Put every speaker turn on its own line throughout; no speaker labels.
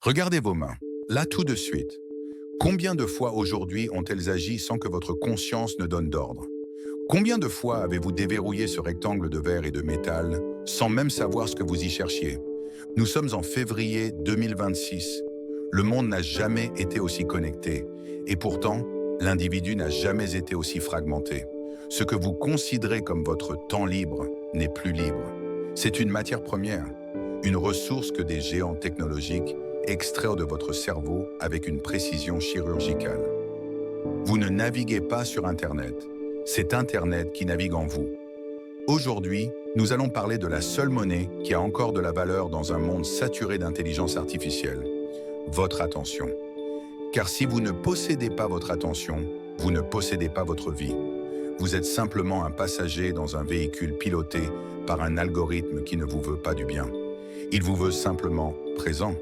Regardez vos mains, là tout de suite. Combien de fois aujourd'hui ont-elles agi sans que votre conscience ne donne d'ordre? Combien de fois avez-vous déverrouillé ce rectangle de verre et de métal sans même savoir ce que vous y cherchiez? Nous sommes en février 2026. Le monde n'a jamais été aussi connecté. Et pourtant, l'individu n'a jamais été aussi fragmenté. Ce que vous considérez comme votre temps libre n'est plus libre. C'est une matière première, une ressource que des géants technologiques extraire de votre cerveau avec une précision chirurgicale. Vous ne naviguez pas sur Internet, c'est Internet qui navigue en vous. Aujourd'hui, nous allons parler de la seule monnaie qui a encore de la valeur dans un monde saturé d'intelligence artificielle, votre attention. Car si vous ne possédez pas votre attention, vous ne possédez pas votre vie. Vous êtes simplement un passager dans un véhicule piloté par un algorithme qui ne vous veut pas du bien. Il vous veut simplement présent.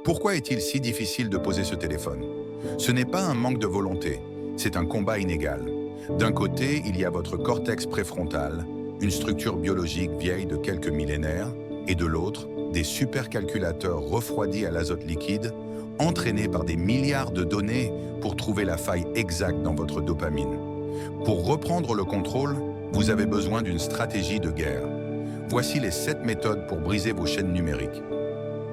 Pourquoi est-il si difficile de poser ce téléphone? Ce n'est pas un manque de volonté, c'est un combat inégal. D'un côté, il y a votre cortex préfrontal, une structure biologique vieille de quelques millénaires, et de l'autre, des supercalculateurs refroidis à l'azote liquide, entraînés par des milliards de données pour trouver la faille exacte dans votre dopamine. Pour reprendre le contrôle, vous avez besoin d'une stratégie de guerre. Voici les 7 méthodes pour briser vos chaînes numériques.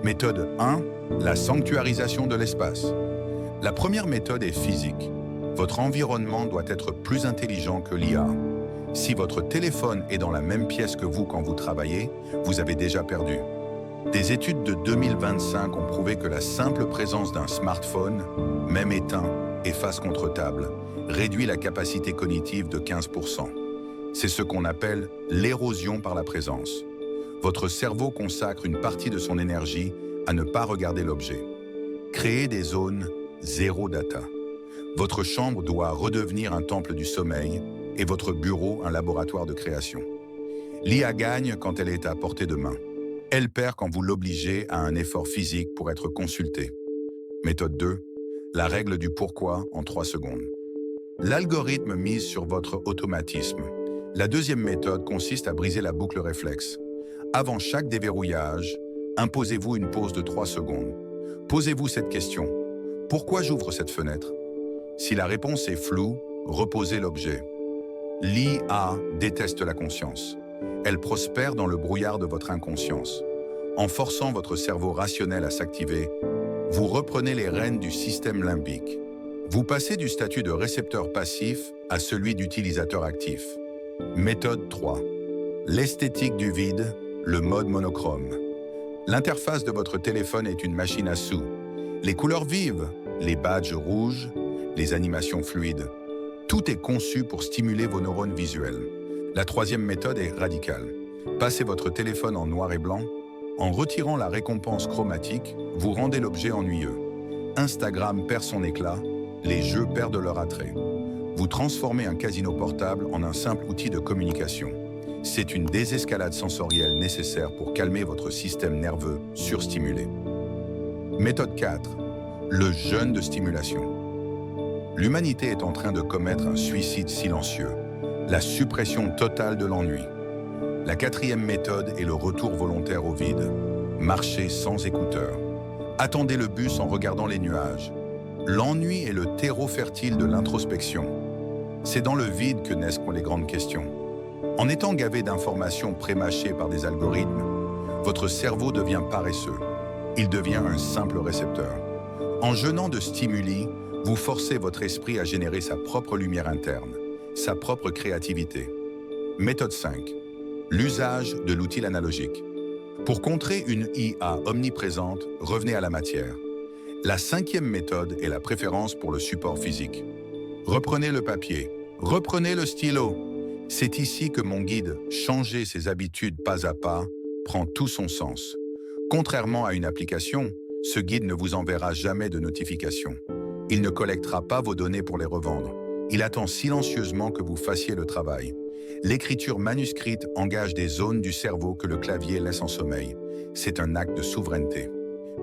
Méthode 1, la sanctuarisation de l'espace. La première méthode est physique. Votre environnement doit être plus intelligent que l'IA. Si votre téléphone est dans la même pièce que vous quand vous travaillez, vous avez déjà perdu. Des études de 2025 ont prouvé que la simple présence d'un smartphone, même éteint et face contre table, réduit la capacité cognitive de 15%. C'est ce qu'on appelle l'érosion par la présence. Votre cerveau consacre une partie de son énergie à ne pas regarder l'objet. Créez des zones zéro data. Votre chambre doit redevenir un temple du sommeil et votre bureau un laboratoire de création. L'IA gagne quand elle est à portée de main. Elle perd quand vous l'obligez à un effort physique pour être consulté. Méthode 2, la règle du pourquoi en 3 secondes. L'algorithme mise sur votre automatisme. La deuxième méthode consiste à briser la boucle réflexe. Avant chaque déverrouillage, imposez-vous une pause de 3 secondes. Posez-vous cette question. Pourquoi j'ouvre cette fenêtre? Si la réponse est floue, reposez l'objet. L'IA déteste la conscience. Elle prospère dans le brouillard de votre inconscience. En forçant votre cerveau rationnel à s'activer, vous reprenez les rênes du système limbique. Vous passez du statut de récepteur passif à celui d'utilisateur actif. Méthode 3. L'esthétique du vide, le mode monochrome. L'interface de votre téléphone est une machine à sous. Les couleurs vives, les badges rouges, les animations fluides. Tout est conçu pour stimuler vos neurones visuels. La troisième méthode est radicale. Passez votre téléphone en noir et blanc. En retirant la récompense chromatique, vous rendez l'objet ennuyeux. Instagram perd son éclat, les jeux perdent leur attrait. Vous transformez un casino portable en un simple outil de communication. C'est une désescalade sensorielle nécessaire pour calmer votre système nerveux surstimulé. Méthode 4. Le jeûne de stimulation. L'humanité est en train de commettre un suicide silencieux, la suppression totale de l'ennui. La quatrième méthode est le retour volontaire au vide. Marchez sans écouteurs. Attendez le bus en regardant les nuages. L'ennui est le terreau fertile de l'introspection. C'est dans le vide que naissent les grandes questions. En étant gavé d'informations prémâchées par des algorithmes, votre cerveau devient paresseux. Il devient un simple récepteur. En jeûnant de stimuli, vous forcez votre esprit à générer sa propre lumière interne, sa propre créativité. Méthode 5. L'usage de l'outil analogique. Pour contrer une IA omniprésente, revenez à la matière. La 5e méthode est la préférence pour le support physique. Reprenez le papier, reprenez le stylo. C'est ici que mon guide « Changer ses habitudes pas à pas » prend tout son sens. Contrairement à une application, ce guide ne vous enverra jamais de notification. Il ne collectera pas vos données pour les revendre. Il attend silencieusement que vous fassiez le travail. L'écriture manuscrite engage des zones du cerveau que le clavier laisse en sommeil. C'est un acte de souveraineté.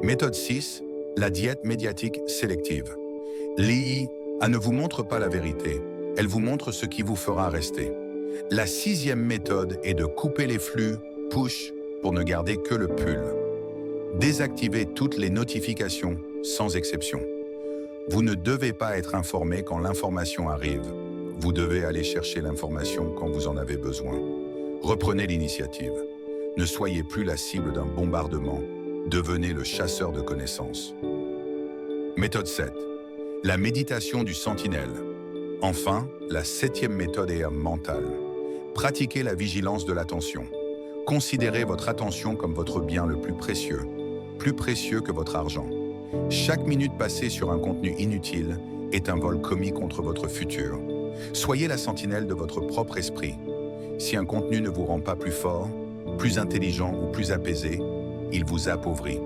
Méthode 6. La diète médiatique sélective. L'IA ne vous montre pas la vérité. Elle vous montre ce qui vous fera rester. La 6e méthode est de couper les flux push pour ne garder que le pull. Désactivez toutes les notifications, sans exception. Vous ne devez pas être informé quand l'information arrive. Vous devez aller chercher l'information quand vous en avez besoin. Reprenez l'initiative. Ne soyez plus la cible d'un bombardement. Devenez le chasseur de connaissances. Méthode 7. La méditation du sentinelle. Enfin, la 7e méthode est mentale. Pratiquez la vigilance de l'attention. Considérez votre attention comme votre bien le plus précieux que votre argent. Chaque minute passée sur un contenu inutile est un vol commis contre votre futur. Soyez la sentinelle de votre propre esprit. Si un contenu ne vous rend pas plus fort, plus intelligent ou plus apaisé, il vous appauvrit.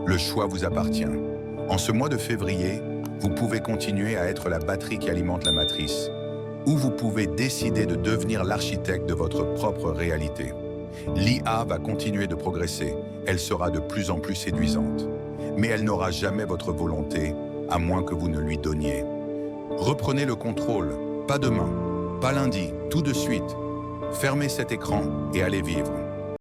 Le choix vous appartient. En ce mois de février, vous pouvez continuer à être la batterie qui alimente la matrice, ou vous pouvez décider de devenir l'architecte de votre propre réalité. L'IA va continuer de progresser, elle sera de plus en plus séduisante, mais elle n'aura jamais votre volonté, à moins que vous ne lui donniez. Reprenez le contrôle, pas demain, pas lundi, tout de suite. Fermez cet écran et allez vivre.